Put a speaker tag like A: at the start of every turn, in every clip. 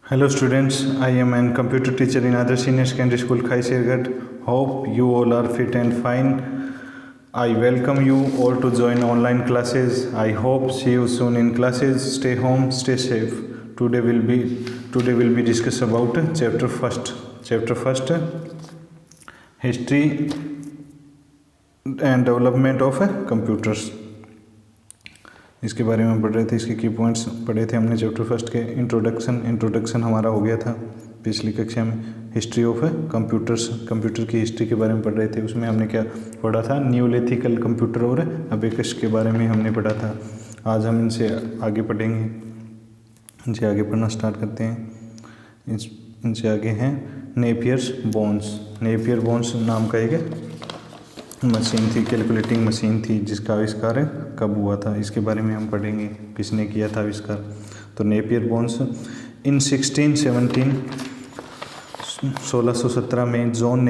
A: Hello students, I am a computer teacher in Other Senior Secondary School, Khaisirgarh. Hope you all are fit and fine. I welcome you all to join online classes. I hope see you soon in classes. Stay home, stay safe. Today will be discuss about chapter first. Chapter first, history and development of computers. इसके बारे में पढ़ रहे थे, इसके की points पढ़े थे हमने चैप्टर फर्स्ट के। इंट्रोडक्शन हमारा हो गया था पिछली कक्षा में। हिस्ट्री ऑफ कंप्यूटर्स, कंप्यूटर की हिस्ट्री के बारे में पढ़ रहे थे। उसमें हमने क्या पढ़ा था, न्यूलिथिकल कंप्यूटर और अबेकस के बारे में हमने पढ़ा था। आज हम इनसे आगे पढ़ेंगे, इनसे आगे पढ़ना स्टार्ट करते हैं। इनसे आगे हैं नेपियर्स बोन्स। नेपियर बोन्स नाम का एक मशीन थी, कैलकुलेटिंग मशीन थी, जिसका आविष्कार कब हुआ था इसके बारे में हम पढ़ेंगे, किसने किया था आविष्कार। तो नेपियर बोन्स इन 1617 में जॉन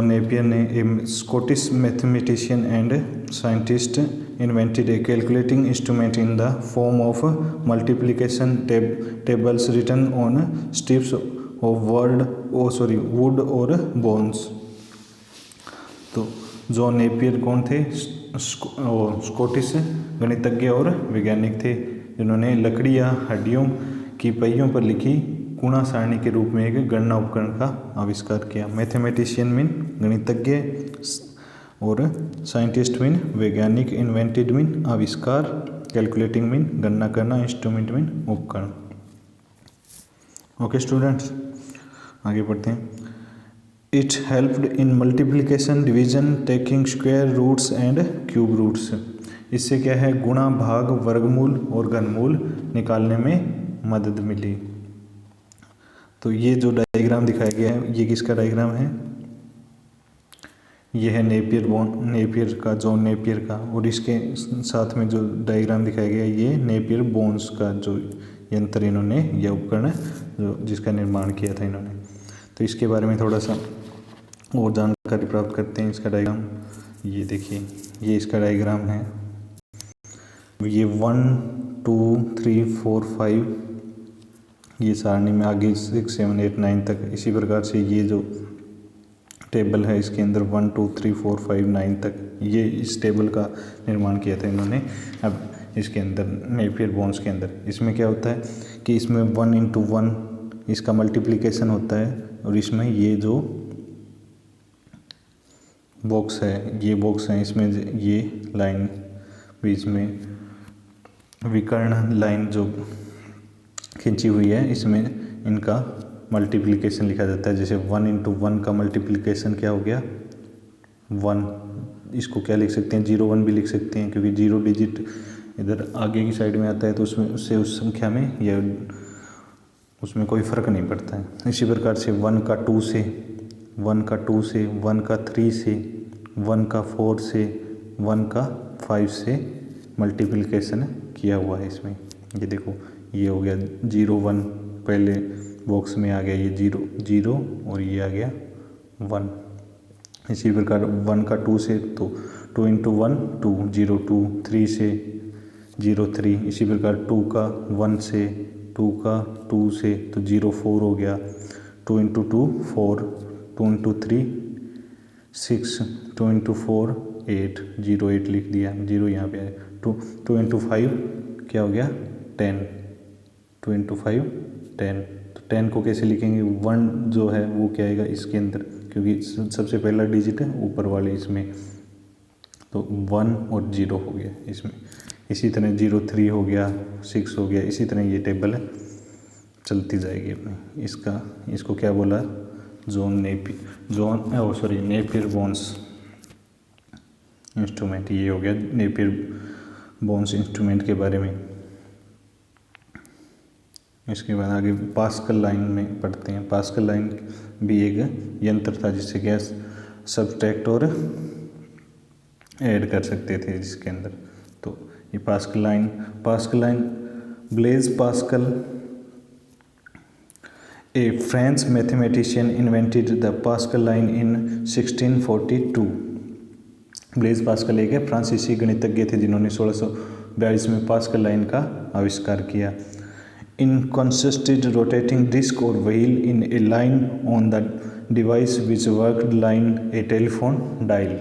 A: नेपियर ने a Scottish mathematician and scientist invented a calculating instrument in the form of multiplication tables written on strips of wood और बोन्स। तो जॉन नेपियर कौन थे? स्कॉटिश गणितज्ञ और वैज्ञानिक थे, जिन्होंने लकड़ी या हड्डियों की पहियों पर लिखी गुणा सारणी के रूप में एक गणना उपकरण का आविष्कार किया। मैथमेटिशियन मीन गणितज्ञ और साइंटिस्ट मीन वैज्ञानिक, इन्वेंटेड मीन आविष्कार, कैलकुलेटिंग मीन गणना करना, इंस्ट्रूमेंट मीन उपकरण। ओके स्टूडेंट्स, आगे बढ़ते हैं। It helped in multiplication, division, taking square roots and cube roots. इससे क्या है, गुणा, भाग, वर्गमूल और घनमूल निकालने में मदद मिली। तो ये जो डायग्राम दिखाया गया है, ये किसका डायग्राम है? ये है नेपियर का, जॉन नेपियर का। और इसके साथ में जो डायग्राम दिखाया गया है, ये नेपियर बोन्स का जो यंत्र इन्होंने, यह उपकरण जो जिसका निर्माण किया था इन्होंने। तो इसके बारे में थोड़ा सा और जानकारी प्राप्त करते हैं। इसका डायग्राम ये देखिए, ये इसका डायग्राम है। ये 1 2 3 4 5 ये सारणी में आगे 6 7 8 9 तक। इसी प्रकार से ये जो टेबल है, इसके अंदर 1 2 3 4 5 9 तक, ये इस टेबल का निर्माण किया था इन्होंने। अब इसके अंदर नेपियर बोन्स के अंदर इसमें क्या होता है कि इसमें 1 × 1 इसका मल्टीप्लिकेशन होता है, और इसमें ये जो बॉक्स है, ये बॉक्स है, इसमें ये लाइन बीच में विकर्ण लाइन जो खींची हुई है, इसमें इनका मल्टीप्लिकेशन लिखा जाता है। जैसे 1 × 1 का मल्टीप्लिकेशन क्या हो गया, 1। इसको क्या लिख सकते हैं, 0 1 भी लिख सकते हैं, क्योंकि 0 डिजिट इधर आगे की साइड में आता है, तो उसमें उससे उस संख्या में या उसमें कोई फ़र्क नहीं पड़ता है। इसी प्रकार से 1 का 2 से, 1 का 2 से, 1 का 3 से, 1 का 4 से, 1 का 5 से मल्टीप्लिकेशन किया हुआ है इसमें। ये देखो, ये हो गया 0 1, पहले बॉक्स में आ गया ये 0 और ये आ गया 1। इसी प्रकार 1 का 2 से, तो 2 × 1 2 0 2, 3 से 0 3। इसी प्रकार 2 का 1 से, 2 का 2 से, तो 0 4 हो गया। 2 × 2 4, 2 × 3 6, 2 × 4 8, 0 8 लिख दिया, 0 यहाँ पे आया। 2 × 5 क्या हो गया, 10, 2 × 5 10। तो 10 को कैसे लिखेंगे, 1 जो है वो क्या आएगा इसके अंदर, क्योंकि सबसे पहला डिजिट है ऊपर वाले इसमें, तो 1 और 0 हो गया इसमें। इसी तरह 0 3 हो गया, 6 हो गया। इसी तरह ये टेबल है चलती जाएगी अपनी। इसको क्या बोला, नेपियर बोन्स इंस्ट्रूमेंट। ये हो गया नेपियर बोन्स इंस्ट्रूमेंट के बारे में। इसके बाद आगे पास्कल लाइन में पढ़ते हैं। पास्कल लाइन भी एक यंत्र था, जिससे क्या सब्सट्रैक्ट और ऐड कर सकते थे जिसके अंदर। तो ये pascal line Blaise Pascal, A French mathematician invented the pascal line in 1642। Blaise Pascal एक फ्रांसीसी गणितज्ञ थे, जिन्होंने 1642 में पास्कल लाइन का आविष्कार किया। inconsistent rotating disc or wheel in a line on the device which worked like a telephone dial.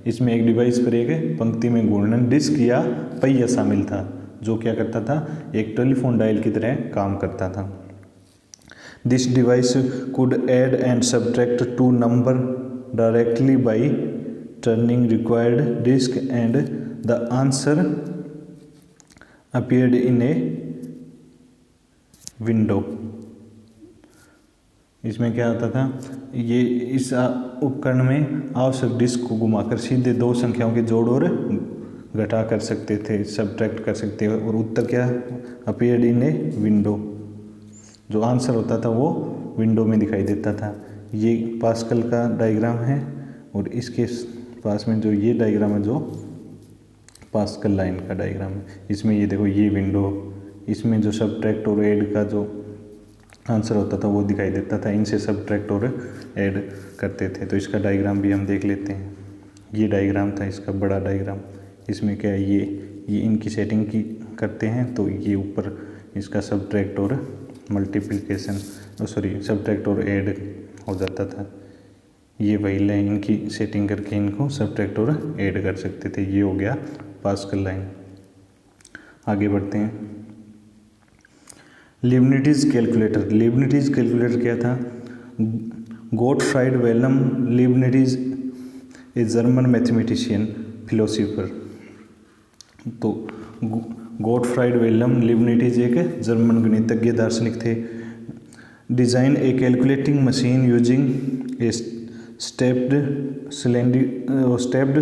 A: इसमें एक डिवाइस पर एक पंक्ति में घूर्णन डिस्क या पहिया शामिल था जो क्या करता था, एक टेलीफोन डायल की तरह काम करता था. This device could add and subtract two number directly by turning required disk and the answer appeared in a window. इसमें क्या होता था, ये इस उपकरण में आवश्यक डिस्क को घुमाकर सीधे दो संख्याओं के जोड़ और घटा कर सकते थे, सब्ट्रैक्ट कर सकते थे, और उत्तर क्या अपीयर्ड इन ए विंडो, जो आंसर होता था वो विंडो में दिखाई देता था. ये पास्कल का डायग्राम है और इसके पास में जो ये डायग्राम है जो पास्कल लाइन का डायग्राम है. इसमें ये देखो ये विंडो, इसमें जो सब्ट्रैक्ट और ऐड का जो आंसर होता था वो दिखाई देता था, इनसे सब्ट्रैक्ट और ऐड करते थे. तो इसका डायग्राम भी हम देख लेते हैं. ये डायग्राम था इसका बड़ा डायग्राम. इसमें क्या है, ये इनकी सेटिंग की करते हैं तो ये ऊपर इसका सब्ट्रैक्ट और मल्टीप्लिकेशन सब्ट्रैक्ट और ऐड हो जाता था. ये वही लाइन इनकी सेटिंग करके इनको सब्ट्रैक्ट और ऐड कर सकते थे. ये हो गया पास्कल लाइन. आगे बढ़ते हैं. लीबनिट्ज़ कैलकुलेटर. लीबनिट्ज़ कैलकुलेटर क्या था, Gottfried Wilhelm Leibniz a German mathematician philosopher. तो गोटफ्राइड विल्हेम लीबनिट्ज़ एक जर्मन गणितज्ञ दार्शनिक थे. Design a calculating machine using a stepped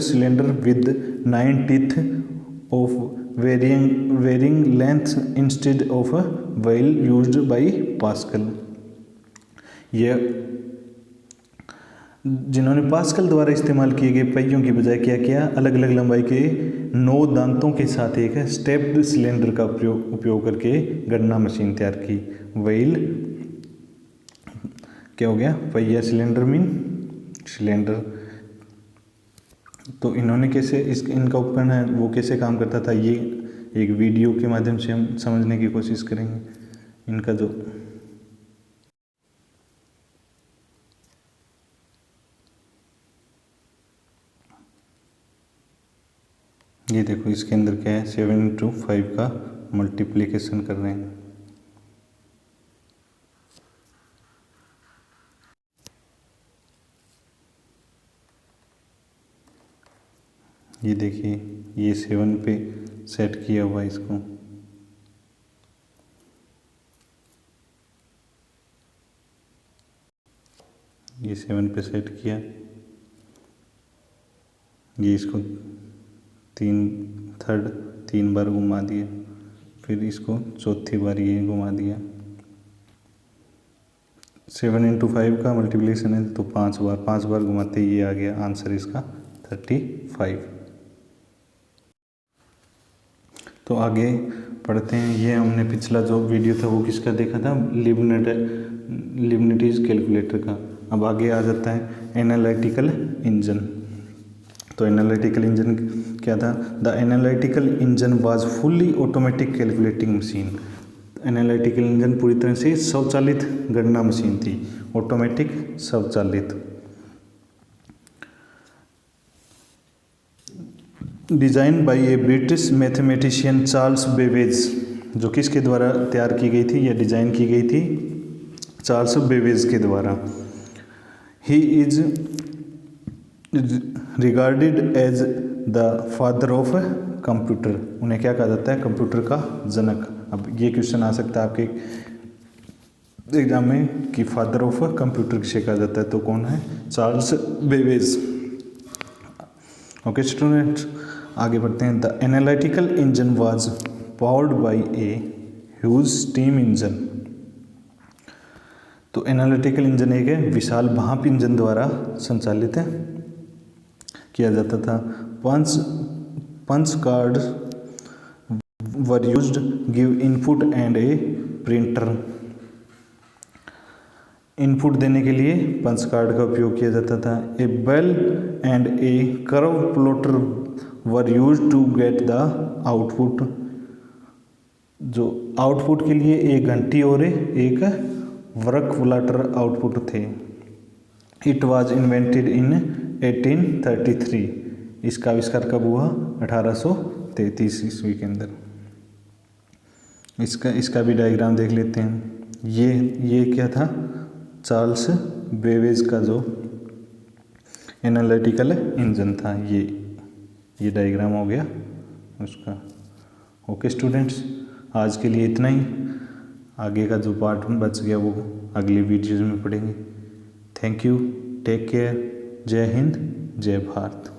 A: cylinder with 9 teeth of varying length instead of a wheel used by Pascal. यह जिन्होंने pascal द्वारा इस्तेमाल किए गए पहियों की बजाय क्या किया, अलग अलग लंबाई के 9 दांतों के साथ एक स्टेप्ड सिलेंडर का उपयोग करके गणना मशीन तैयार की. व्हील क्या हो गया, पहिया, सिलेंडर मीन सिलेंडर. तो इन्होंने कैसे इनका उपकरण है वो कैसे काम करता था, ये एक वीडियो के माध्यम से हम समझने की कोशिश करेंगे. इनका जो ये देखो इसके अंदर क्या है, 7×5 का मल्टीप्लिकेशन कर रहे हैं. ये देखिए ये 7 पे सेट किया हुआ है इसको. ये 7 पे सेट किया, ये इसको 3 बार घुमा दिया, फिर इसको चौथी बार ये घुमा दिया. 7×5 का मल्टीप्लिकेशन है तो 5 बार घुमाते ये आ गया आंसर इसका 35. तो आगे पढ़ते हैं. ये हमने पिछला जो वीडियो था वो किसका देखा था, लीबनिट्ज़ कैलकुलेटर का. अब आगे आ जाता है एनालिटिकल इंजन. तो एनालिटिकल इंजन क्या था, the analytical engine was fully automatic calculating machine. Analytical engine पूरी तरह से स्वचालित गणना मशीन थी, ऑटोमेटिक स्वचालित. Design by A British mathematician Charles Babbage. जो किसके द्वारा तैयार की गई थी या डिजाइन की गई थी, चार्ल्स बेबेज के द्वारा. He is regarded as the father of computer. उन्हें क्या कहा जाता है, कंप्यूटर का जनक. अब ये क्वेश्चन आ सकता है आपके एग्जाम में कि फादर ऑफ कंप्यूटर किसे कहा जाता है, तो कौन है, चार्ल्स बेबेज. ओके स्टूडेंट्स, आगे बढ़ते हैं. The analytical engine was powered by a huge steam engine. तो एनालिटिकल इंजन एक है विशाल भाप इंजन द्वारा संचालित किया जाता था. Punch card were used give input and a printer. Input देने के लिए पंच कार्ड का उपयोग किया जाता था. A bell and a curve plotter were used to get the output, जो आउटपुट के लिए एक घंटी और एक वर्कव्लाटर आउटपुट थे। इट वॉज इन्वेंटेड इन 1833, इसका आविष्कार कब हुआ? 1833 ईस्वी के अंदर। इसका भी डायग्राम देख लेते हैं। ये क्या था? चार्ल्स बेवेज का जो एनालिटिकल इंजन था, ये डायग्राम हो गया उसका। ओके स्टूडेंट्स, आज के लिए इतना ही। आगे का जो पार्ट बच गया वो अगली वीडियोज़ में पढ़ेंगे। थैंक यू, टेक केयर, जय हिंद, जय भारत।